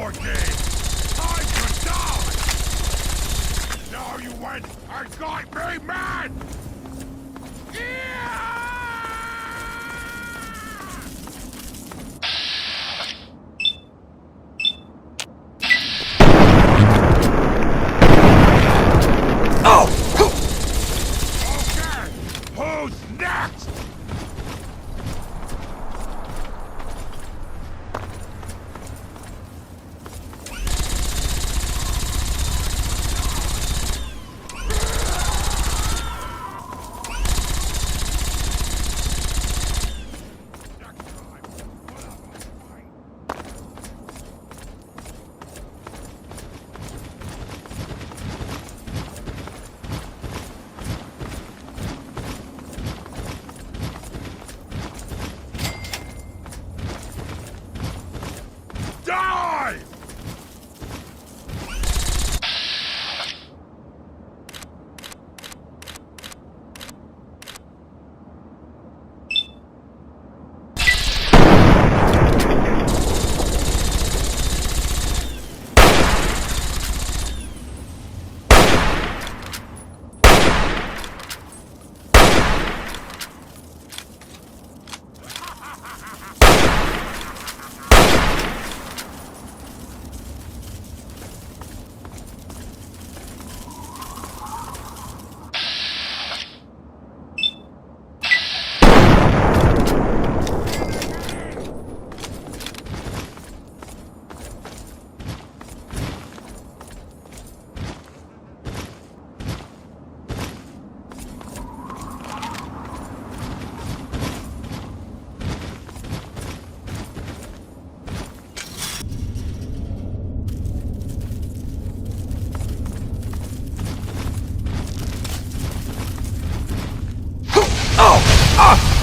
more games! Time to die! Now you went and got me mad! Yeah! Who's next? Die!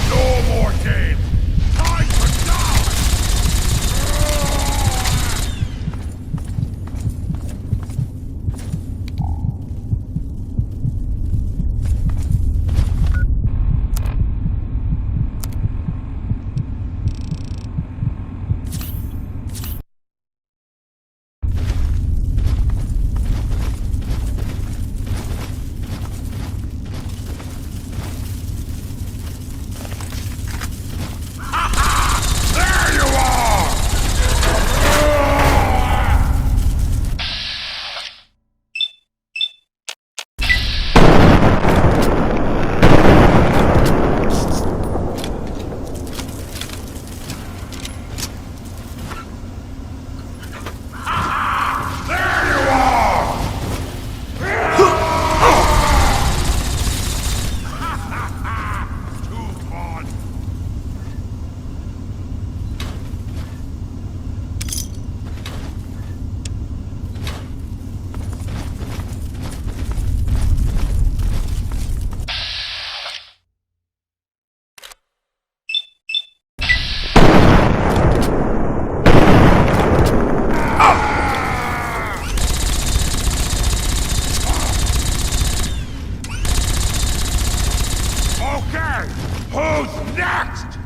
No more games! Time to die! There you are! There you are! Too fun! Okay, who's next?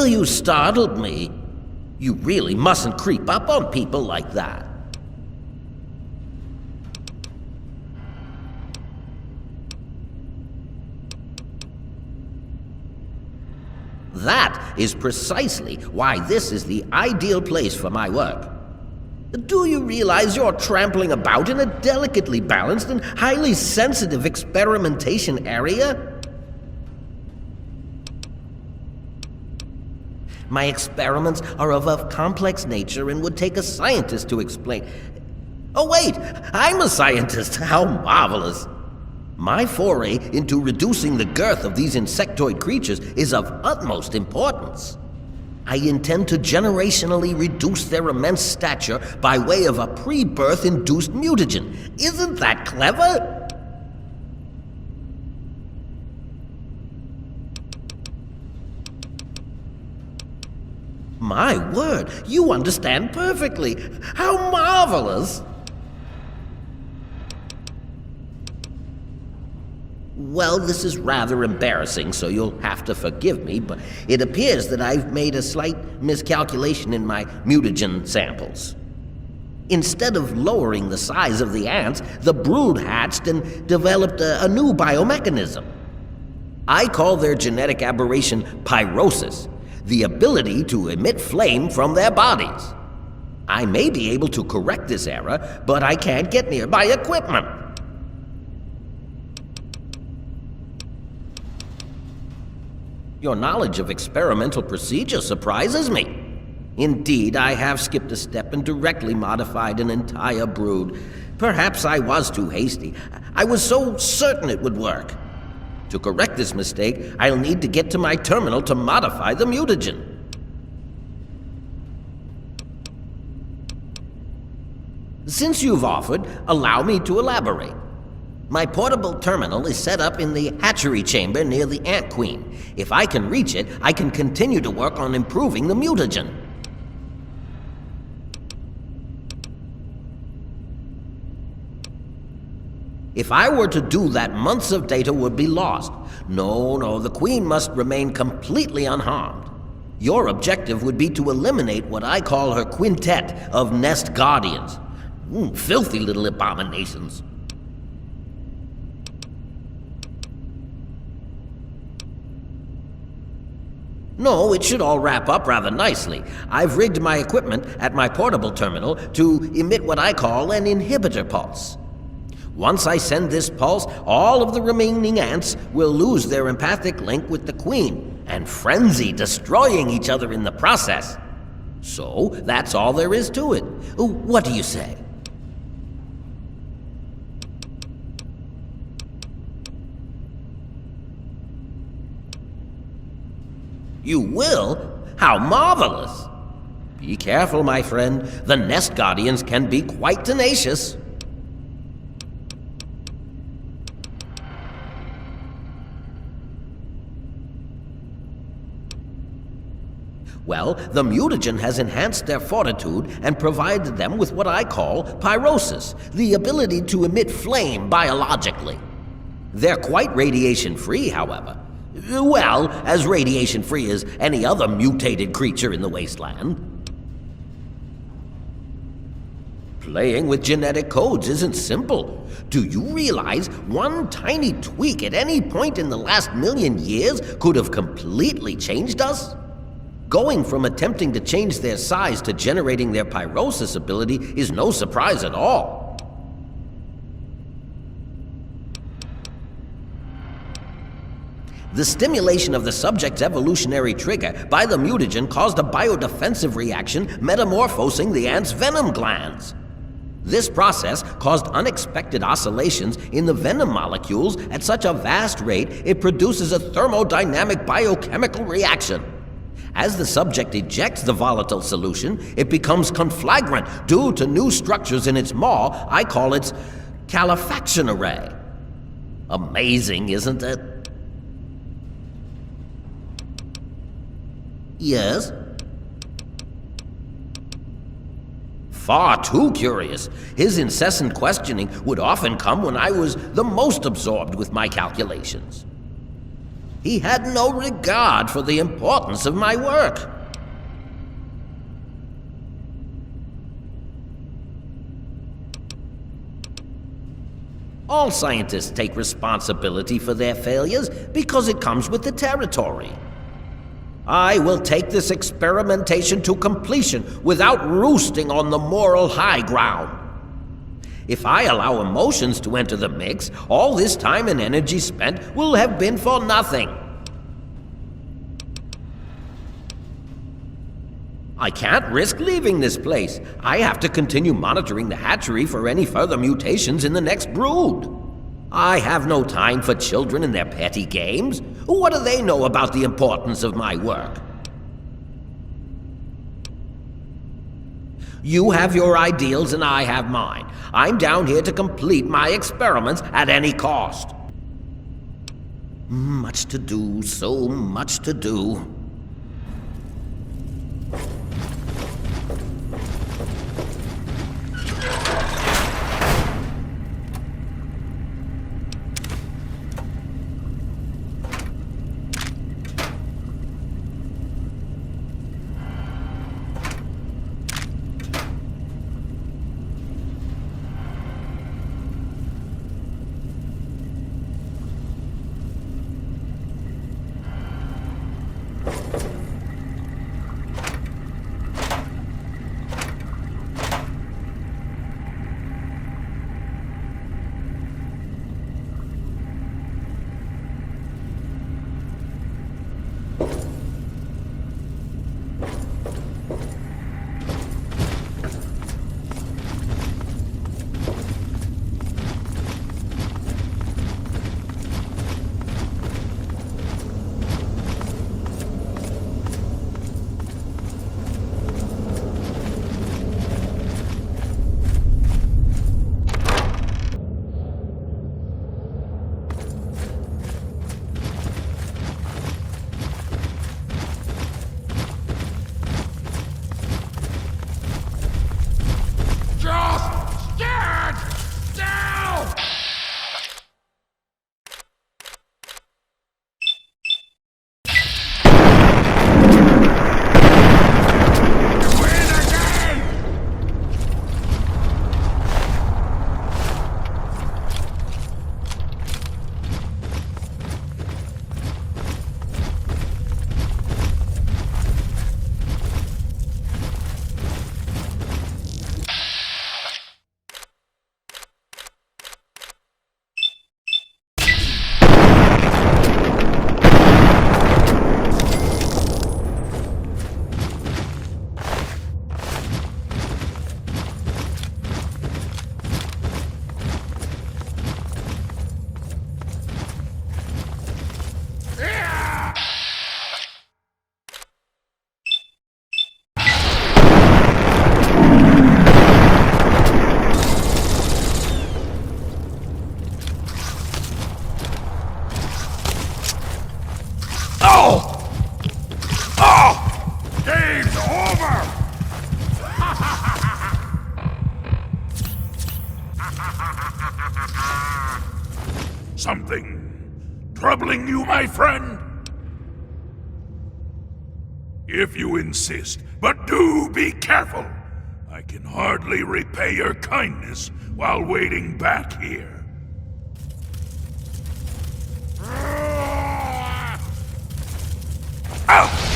You startled me. You really mustn't creep up on people like that. That is precisely why this is the ideal place for my work. Do you realize you're trampling about in a delicately balanced and highly sensitive experimentation area? My experiments are of a complex nature and would take a scientist to explain. Oh wait, I'm a scientist. How marvelous. My foray into reducing the girth of these insectoid creatures is of utmost importance. I intend to generationally reduce their immense stature by way of a pre-birth induced mutagen. Isn't that clever? My word, you understand perfectly. How marvelous! Well, this is rather embarrassing, so you'll have to forgive me, but it appears that I've made a slight miscalculation in my mutagen samples. Instead of lowering the size of the ants, the brood hatched and developed a new biomechanism. I call their genetic aberration pyrosis, the ability to emit flame from their bodies. I may be able to correct this error, but I can't get near my equipment. Your knowledge of experimental procedure surprises me. Indeed, I have skipped a step and directly modified an entire brood. Perhaps I was too hasty. I was so certain it would work. To correct this mistake, I'll need to get to my terminal to modify the mutagen. Since you've offered, allow me to elaborate. My portable terminal is set up in the hatchery chamber near the Ant Queen. If I can reach it, I can continue to work on improving the mutagen. If I were to do that, months of data would be lost. No, the Queen must remain completely unharmed. Your objective would be to eliminate what I call her quintet of nest guardians. Filthy little abominations. No, it should all wrap up rather nicely. I've rigged my equipment at my portable terminal to emit what I call an inhibitor pulse. Once I send this pulse, all of the remaining ants will lose their empathic link with the Queen and frenzy, destroying each other in the process. So, that's all there is to it. What do you say? You will? How marvelous! Be careful, my friend. The nest guardians can be quite tenacious. Well, the mutagen has enhanced their fortitude and provided them with what I call pyrosis, the ability to emit flame biologically. They're quite radiation-free, however. Well, as radiation-free as any other mutated creature in the wasteland. Playing with genetic codes isn't simple. Do you realize one tiny tweak at any point in the last 1,000,000 years could have completely changed us? Going from attempting to change their size to generating their pyrosis ability is no surprise at all. The stimulation of the subject's evolutionary trigger by the mutagen caused a biodefensive reaction metamorphosing the ant's venom glands. This process caused unexpected oscillations in the venom molecules at such a vast rate it produces a thermodynamic biochemical reaction. As the subject ejects the volatile solution, it becomes conflagrant due to new structures in its maw. I call its calefaction array. Amazing, isn't it? Yes? Far too curious. His incessant questioning would often come when I was the most absorbed with my calculations. He had no regard for the importance of my work. All scientists take responsibility for their failures because it comes with the territory. I will take this experimentation to completion without roosting on the moral high ground. If I allow emotions to enter the mix, all this time and energy spent will have been for nothing. I can't risk leaving this place. I have to continue monitoring the hatchery for any further mutations in the next brood. I have no time for children and their petty games. What do they know about the importance of my work? You have your ideals and I have mine. I'm down here to complete my experiments at any cost. Much to do, so much to do. Game's over! Something troubling you, my friend? If you insist, but do be careful. I can hardly repay your kindness while waiting back here. Out!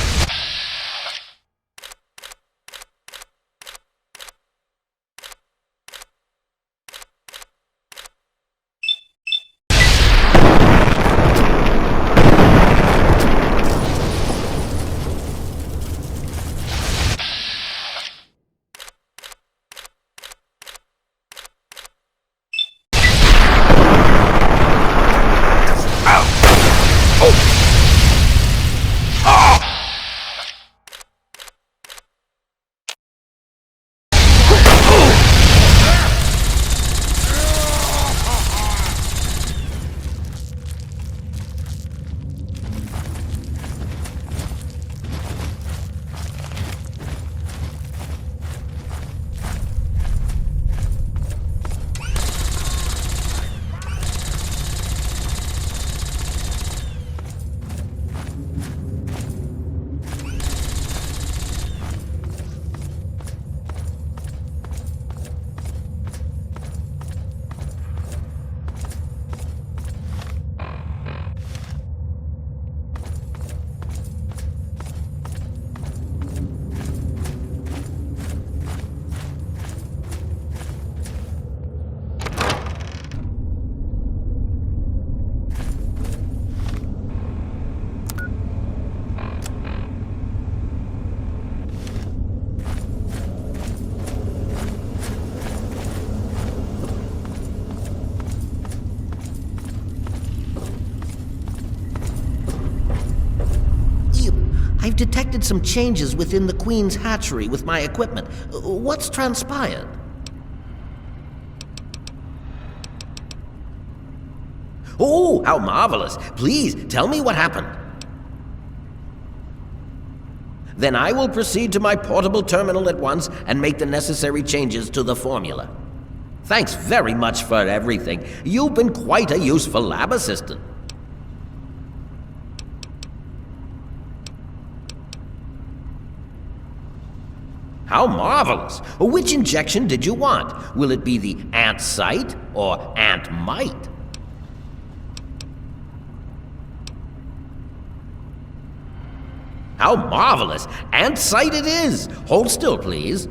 detected some changes within the Queen's hatchery with my equipment. What's transpired? Oh, how marvelous. Please, tell me what happened. Then I will proceed to my portable terminal at once and make the necessary changes to the formula. Thanks very much for everything. You've been quite a useful lab assistant. How marvelous! Which injection did you want? Will it be the ant site or ant mite? How marvelous! Ant site it is! Hold still, please.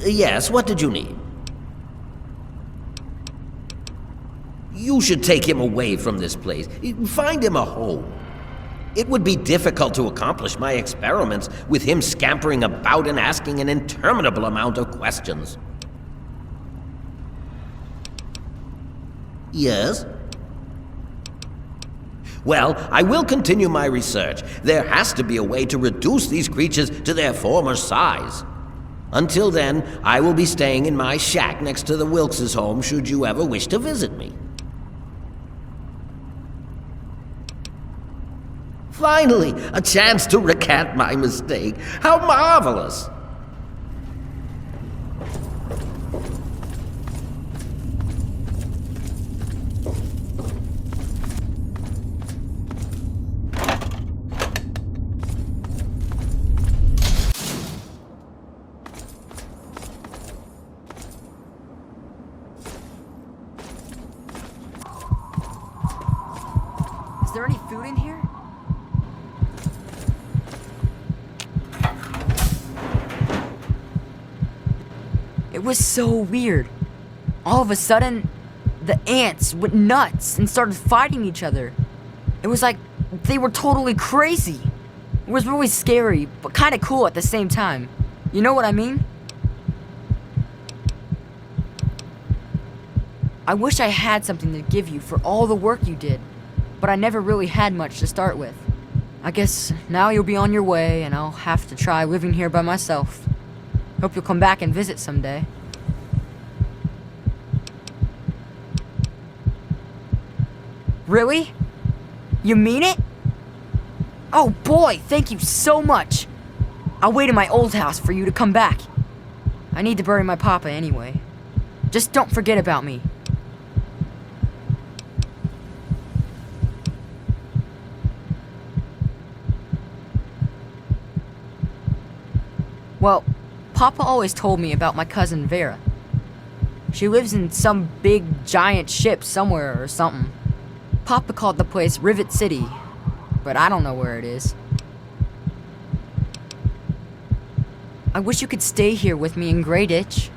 Yes, what did you need? You should take him away from this place. Find him a home. It would be difficult to accomplish my experiments with him scampering about and asking an interminable amount of questions. Yes? Well, I will continue my research. There has to be a way to reduce these creatures to their former size. Until then, I will be staying in my shack next to the Wilkes' home should you ever wish to visit me. Finally, a chance to recant my mistake. How marvelous! Is there any food in here? It was so weird. All of a sudden, the ants went nuts and started fighting each other. It was like they were totally crazy. It was really scary, but kind of cool at the same time. You know what I mean? I wish I had something to give you for all the work you did, but I never really had much to start with. I guess now you'll be on your way and I'll have to try living here by myself. Hope you'll come back and visit someday. Really? You mean it? Oh boy, thank you so much. I'll wait in my old house for you to come back. I need to bury my papa anyway. Just don't forget about me. Well, Papa always told me about my cousin Vera. She lives in some big giant ship somewhere or something. Papa called the place Rivet City, but I don't know where it is. I wish you could stay here with me in Grey Ditch.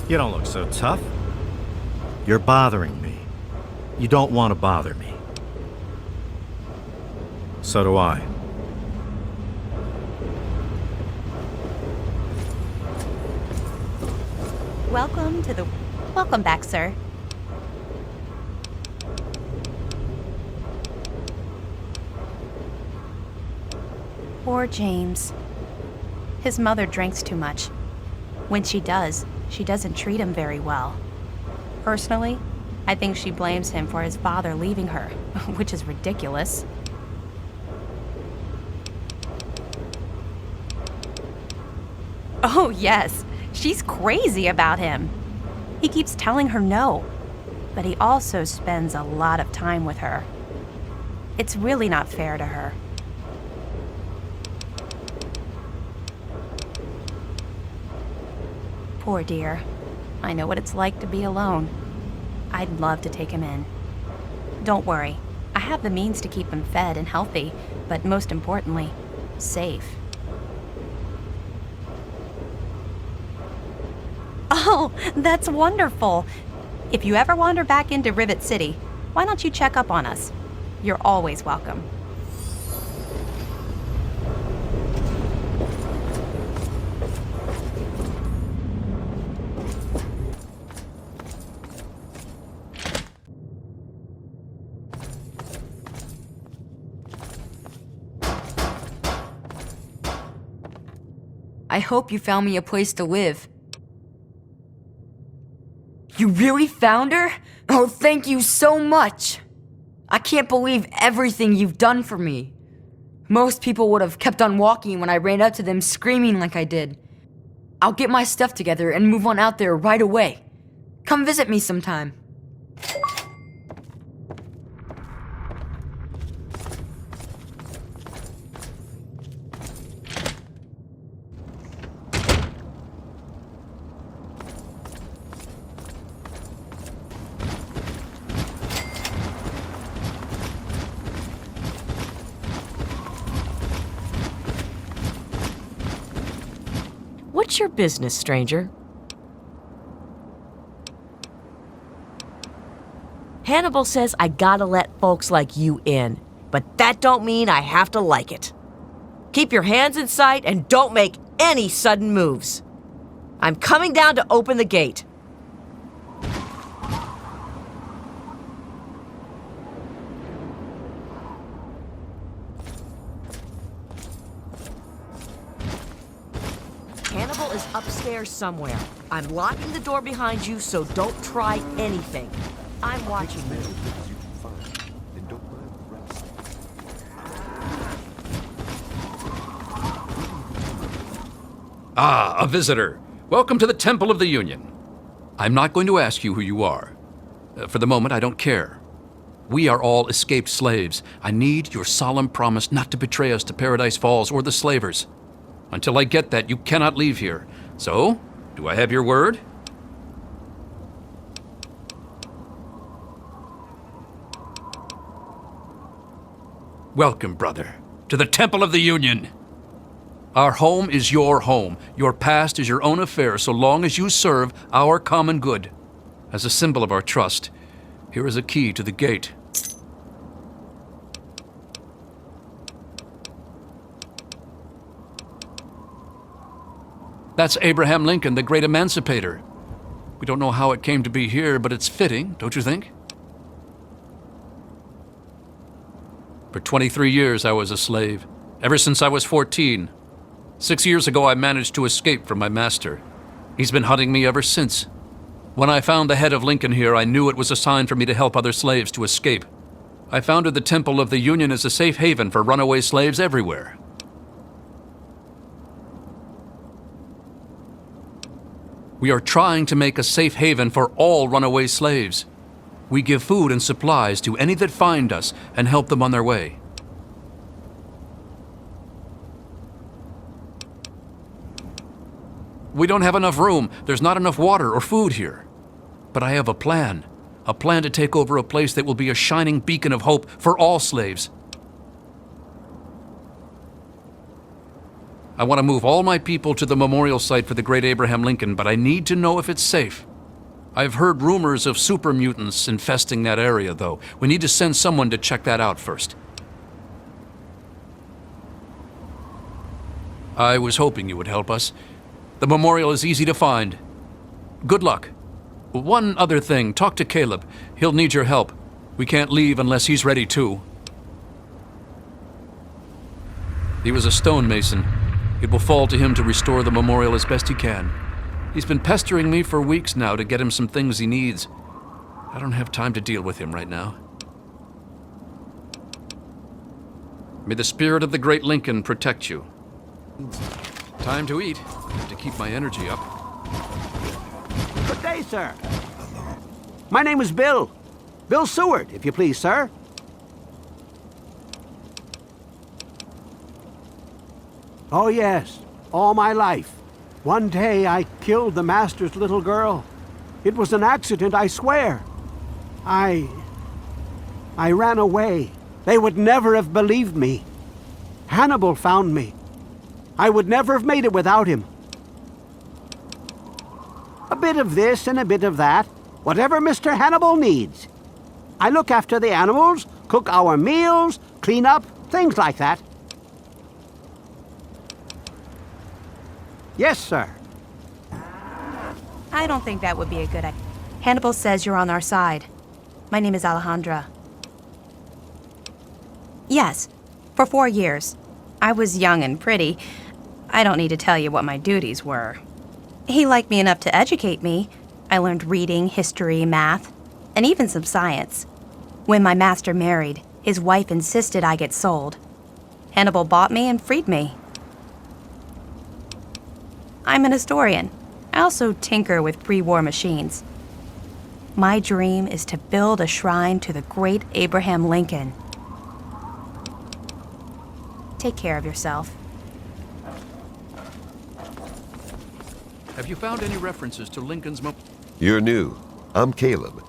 You don't look so tough. You're bothering me. You don't want to bother me. So do I. Welcome back, sir. Poor James. His mother drinks too much. When she does, she doesn't treat him very well. Personally, I think she blames him for his father leaving her, which is ridiculous. Oh, yes. She's crazy about him. He keeps telling her no, but he also spends a lot of time with her. It's really not fair to her. Poor dear. I know what it's like to be alone. I'd love to take him in. Don't worry. I have the means to keep him fed and healthy, but most importantly, safe. Oh, that's wonderful. If you ever wander back into Rivet City, why don't you check up on us? You're always welcome. I hope you found me a place to live. You really found her? Oh, thank you so much! I can't believe everything you've done for me. Most people would have kept on walking when I ran up to them screaming like I did. I'll get my stuff together and move on out there right away. Come visit me sometime. What's your business, stranger? Hannibal says I gotta let folks like you in, but that don't mean I have to like it. Keep your hands in sight and don't make any sudden moves. I'm coming down to open the gate. Hannibal is upstairs somewhere. I'm locking the door behind you, so don't try anything. I'm watching you. Ah, a visitor. Welcome to the Temple of the Union. I'm not going to ask you who you are. For the moment, I don't care. We are all escaped slaves. I need your solemn promise not to betray us to Paradise Falls or the slavers. Until I get that, you cannot leave here. So, do I have your word? Welcome, brother, to the Temple of the Union. Our home is your home. Your past is your own affair so long as you serve our common good. As a symbol of our trust, here is a key to the gate. That's Abraham Lincoln, the great emancipator. We don't know how it came to be here, but it's fitting, don't you think? For 23 years, I was a slave, ever since I was 14. 6 years ago, I managed to escape from my master. He's been hunting me ever since. When I found the head of Lincoln here, I knew it was a sign for me to help other slaves to escape. I founded the Temple of the Union as a safe haven for runaway slaves everywhere. We are trying to make a safe haven for all runaway slaves. We give food and supplies to any that find us and help them on their way. We don't have enough room. There's not enough water or food here. But I have a plan to take over a place that will be a shining beacon of hope for all slaves. I want to move all my people to the memorial site for the great Abraham Lincoln, but I need to know if it's safe. I've heard rumors of super mutants infesting that area, though. We need to send someone to check that out first. I was hoping you would help us. The memorial is easy to find. Good luck. One other thing, talk to Caleb. He'll need your help. We can't leave unless he's ready too. He was a stonemason. It will fall to him to restore the memorial as best he can. He's been pestering me for weeks now to get him some things he needs. I don't have time to deal with him right now. May the spirit of the great Lincoln protect you. Time to eat. have to keep my energy up. Good day, sir. My name is Bill. Bill Seward, if you please, sir. Oh, yes. All my life. One day I killed the master's little girl. It was an accident, I swear. I ran away. They would never have believed me. Hannibal found me. I would never have made it without him. A bit of this and a bit of that. Whatever Mr. Hannibal needs. I look after the animals, cook our meals, clean up, things like that. Yes, sir. I don't think that would be a good idea. Hannibal says you're on our side. My name is Alejandra. Yes, for 4 years. I was young and pretty. I don't need to tell you what my duties were. He liked me enough to educate me. I learned reading, history, math, and even some science. When my master married, his wife insisted I get sold. Hannibal bought me and freed me. I'm an historian. I also tinker with pre-war machines. My dream is to build a shrine to the great Abraham Lincoln. Take care of yourself. Have you found any references to Lincoln's You're new. I'm Caleb.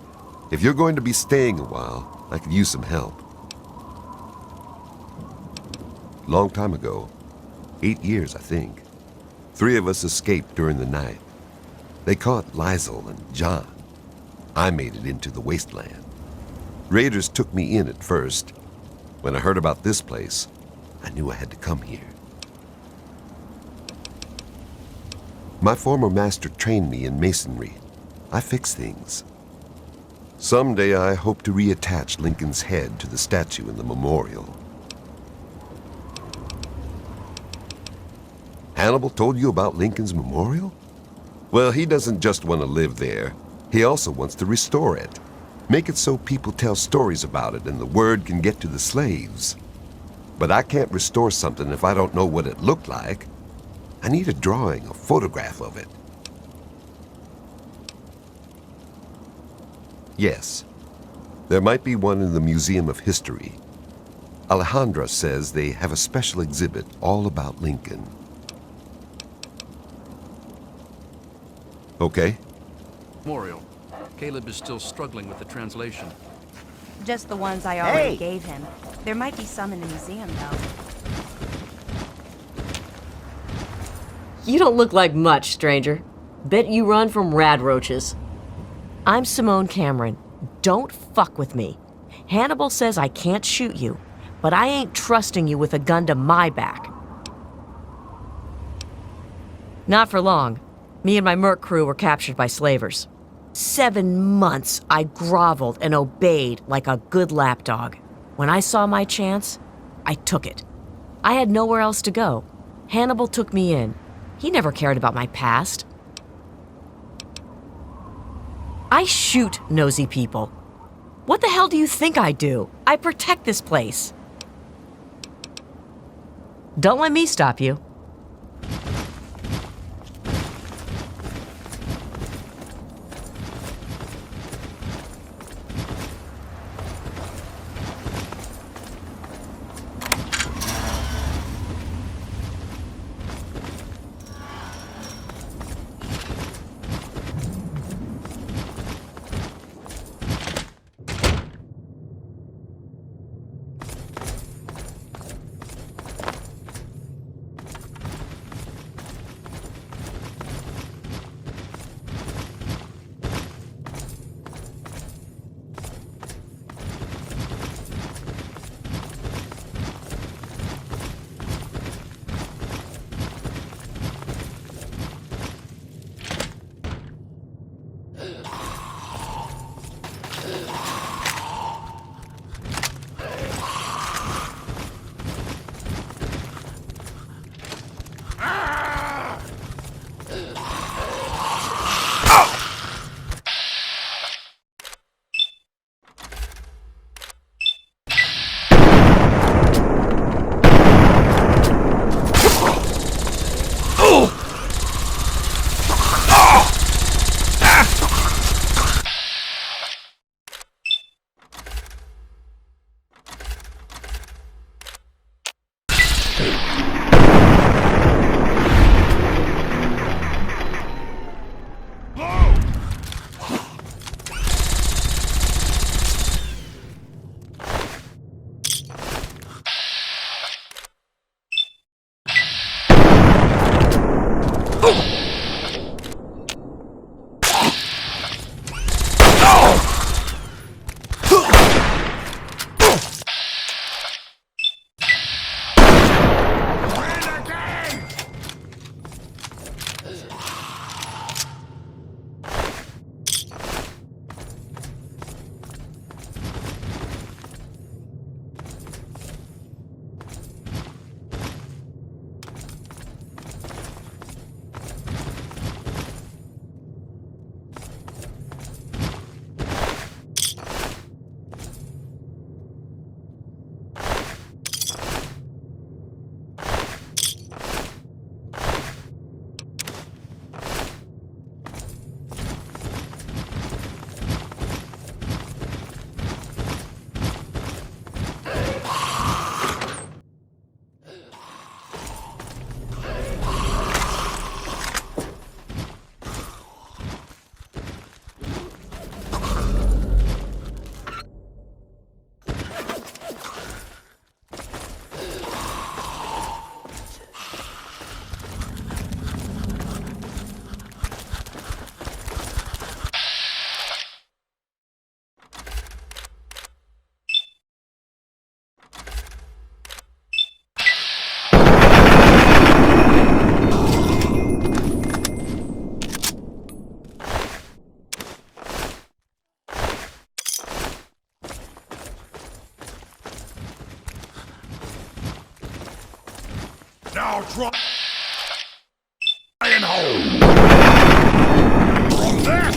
If you're going to be staying a while, I could use some help. Long time ago, 8 years, I think, 3 of us escaped during the night. They caught Liesel and John. I made it into the wasteland. Raiders took me in at first. When I heard about this place, I knew I had to come here. My former master trained me in masonry. I fix things. Someday I hope to reattach Lincoln's head to the statue in the memorial. Hannibal told you about Lincoln's memorial? Well, he doesn't just want to live there. He also wants to restore it. Make it so people tell stories about it and the word can get to the slaves. But I can't restore something if I don't know what it looked like. I need a drawing, a photograph of it. Yes, there might be one in the Museum of History. Alejandra says they have a special exhibit all about Lincoln. Okay? memorial? Caleb is still struggling with the translation. Just the ones I already Hey! gave him. There might be some in the museum, though. You don't look like much, stranger. Bet you run from rad roaches. I'm Simone Cameron. Don't fuck with me. Hannibal says I can't shoot you, but I ain't trusting you with a gun to my back. Not for long. Me and my merc crew were captured by slavers. 7 months I groveled and obeyed like a good lapdog. When I saw my chance, I took it. I had nowhere else to go. Hannibal took me in. He never cared about my past. I shoot nosy people. What the hell do you think I do? I protect this place. Don't let me stop you. Now try and hold. From this.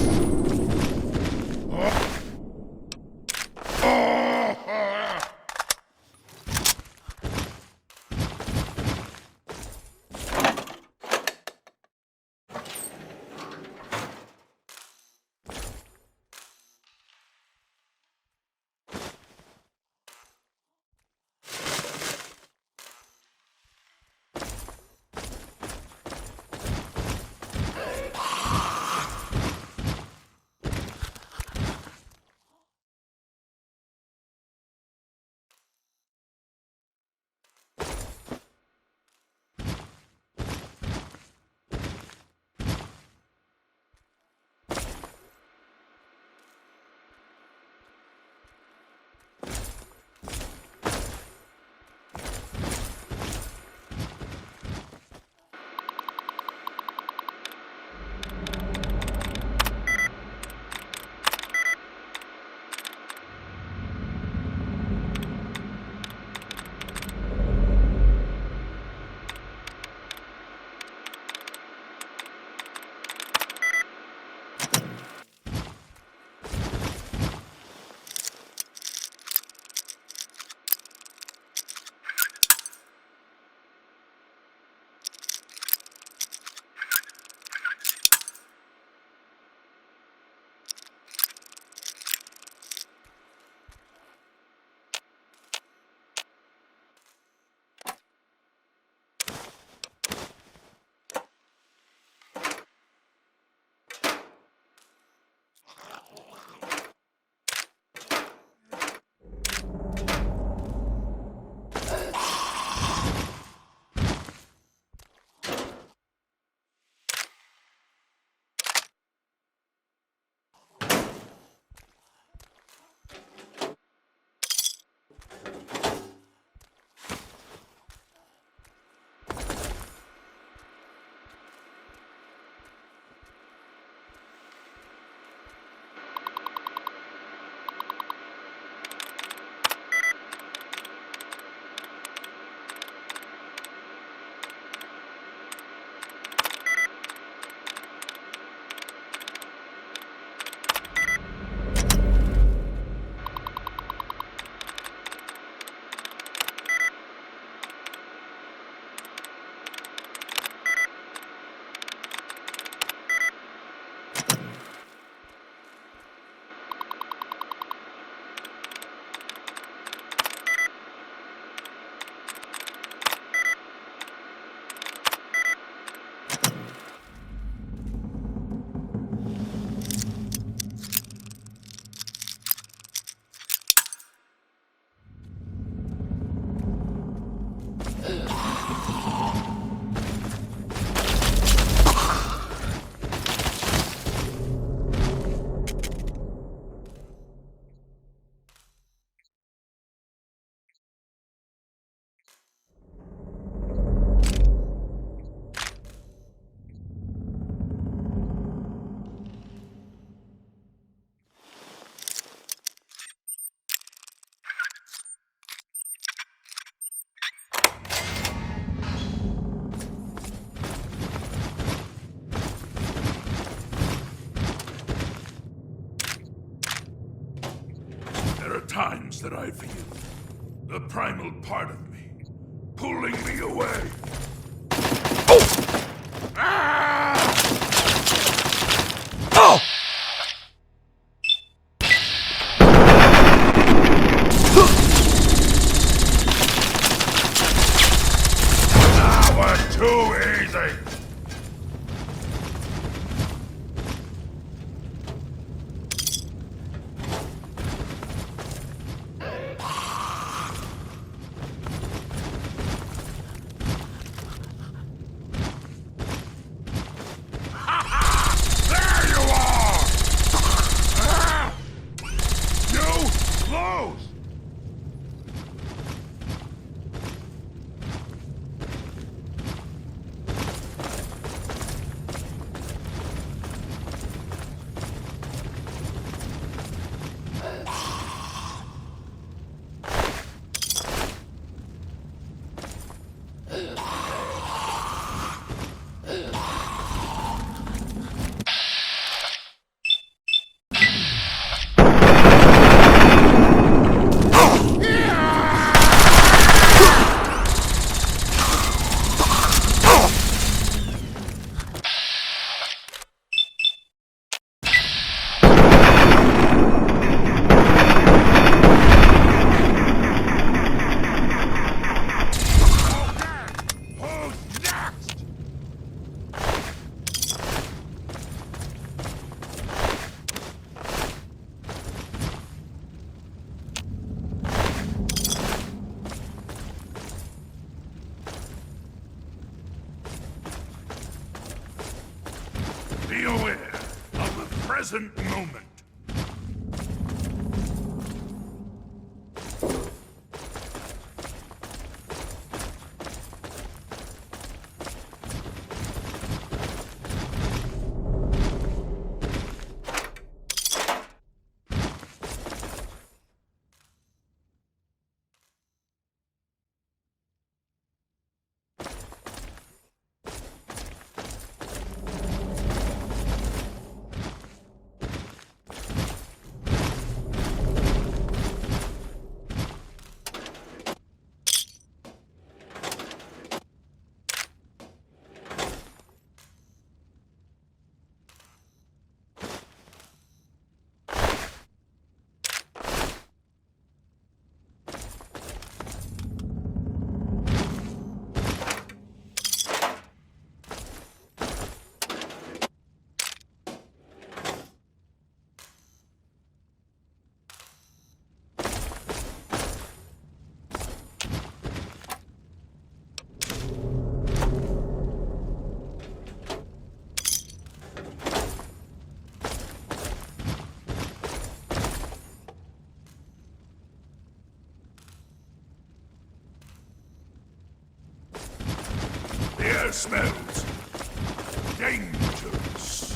Times that I feel the primal part of me pulling me away. Oh! Ah! Oh! That was too easy. Be aware of the present moment. The air smells dangerous.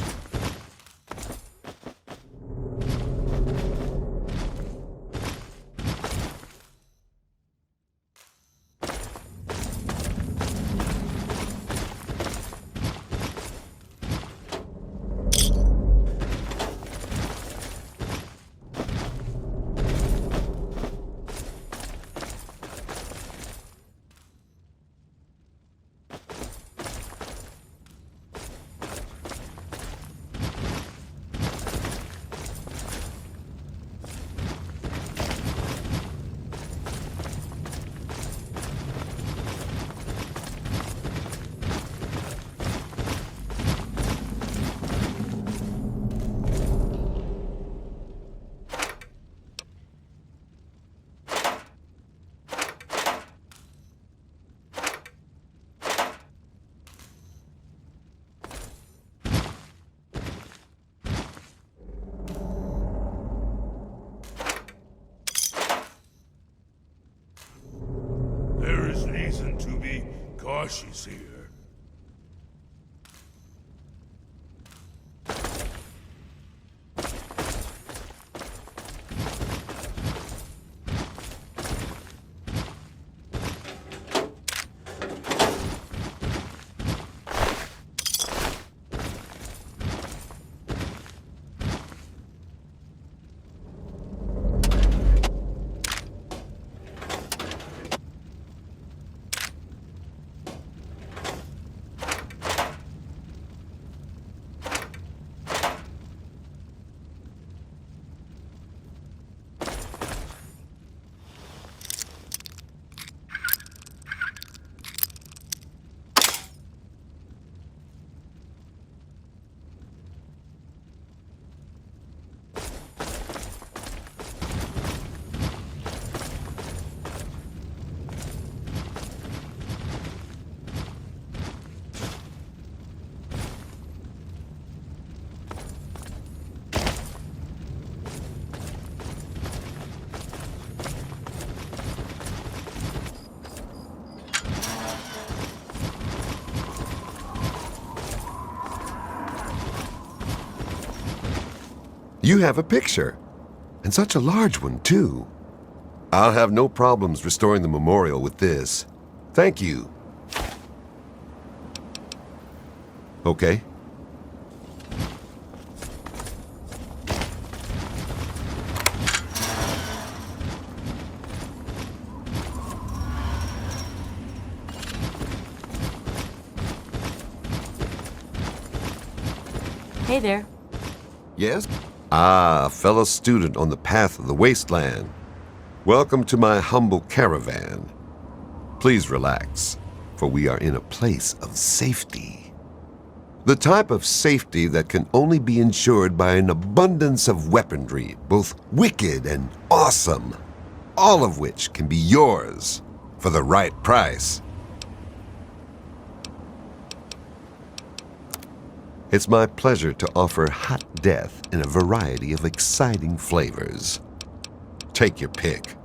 There is reason to be cautious here. You have a picture, and such a large one, too. I'll have no problems restoring the memorial with this. Thank you. Okay. Hey there. Yes? Ah, a fellow student on the path of the wasteland. Welcome to my humble caravan. Please relax, for we are in a place of safety. The type of safety that can only be ensured by an abundance of weaponry, both wicked and awesome, all of which can be yours for the right price. It's my pleasure to offer hot death in a variety of exciting flavors. Take your pick.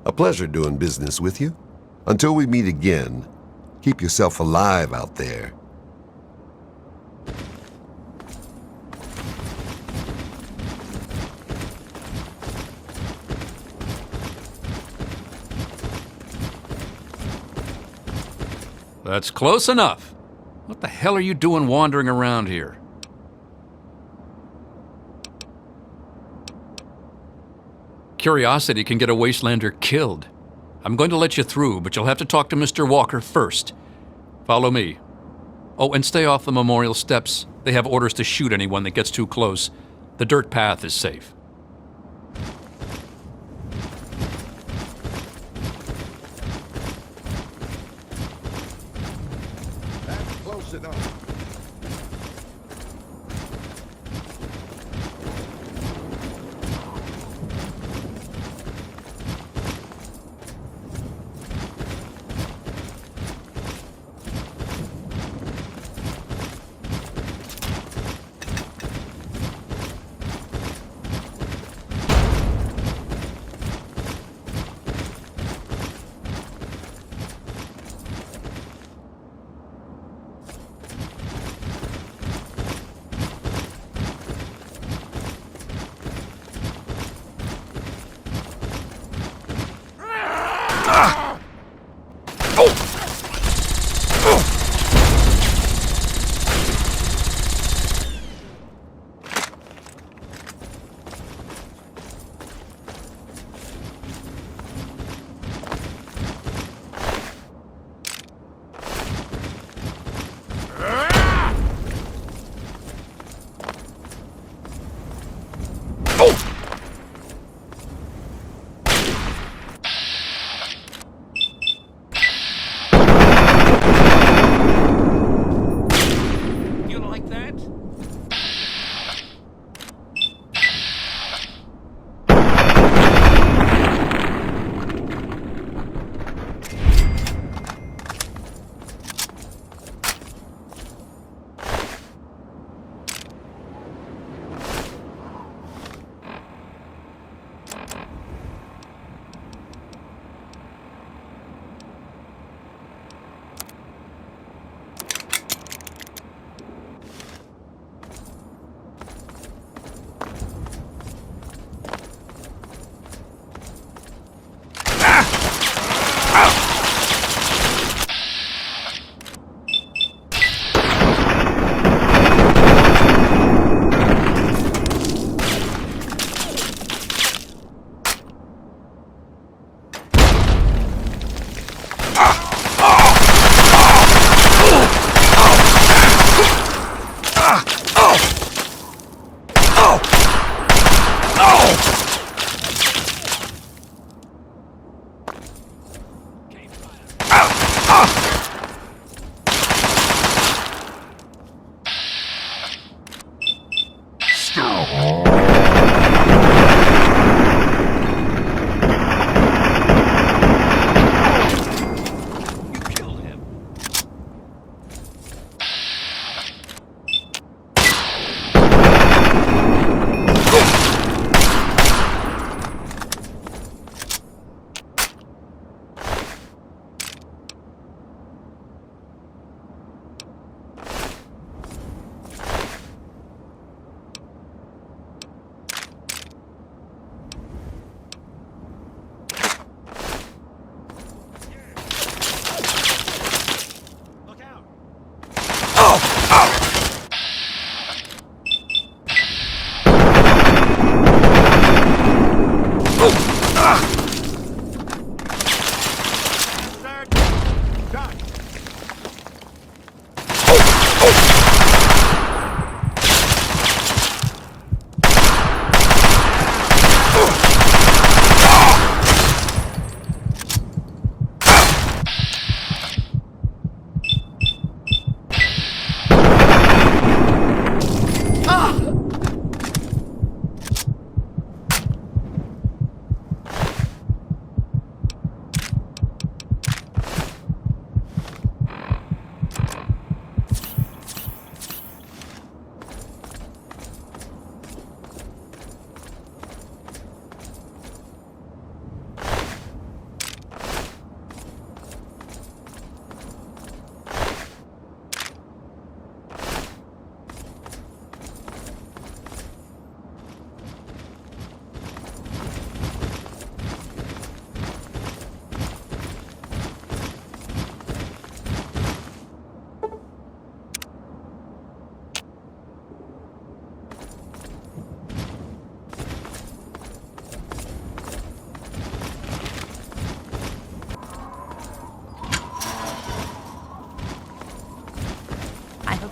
A pleasure doing business with you. Until we meet again, keep yourself alive out there. That's close enough. What the hell are you doing wandering around here? Curiosity can get a wastelander killed. I'm going to let you through, but you'll have to talk to Mr. Walker first. Follow me. Oh, and stay off the memorial steps. They have orders to shoot anyone that gets too close. The dirt path is safe. That's close enough.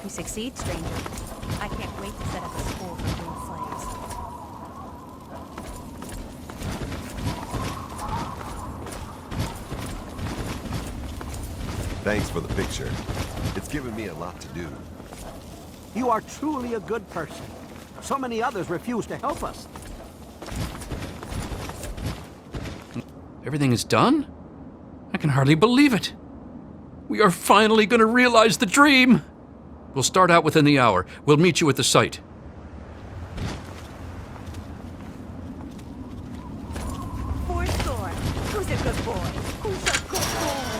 You succeed, stranger. I can't wait to set up a school for freed slaves. Thanks for the picture. It's given me a lot to do. You are truly a good person. So many others refuse to help us. Everything is done? I can hardly believe it. We are finally going to realize the dream. We'll start out within the hour. We'll meet you at the site. Fourscore. Who's a good boy? Who's a good boy?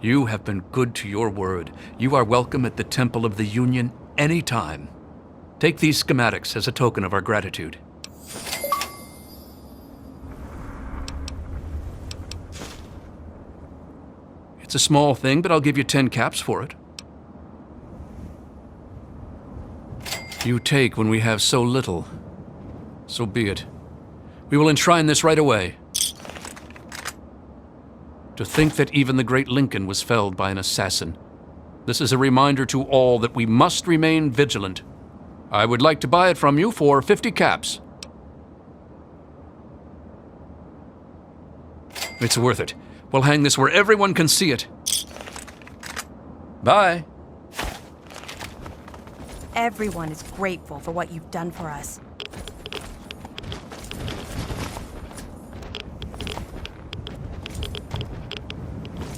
You have been good to your word. You are welcome at the Temple of the Union anytime. Take these schematics as a token of our gratitude. It's a small thing, but I'll give you 10 caps for it. You take when we have so little. So be it. We will enshrine this right away. To think that even the great Lincoln was felled by an assassin. This is a reminder to all that we must remain vigilant. I would like to buy it from you for 50 caps. It's worth it. We'll hang this where everyone can see it. Bye. Everyone is grateful for what you've done for us.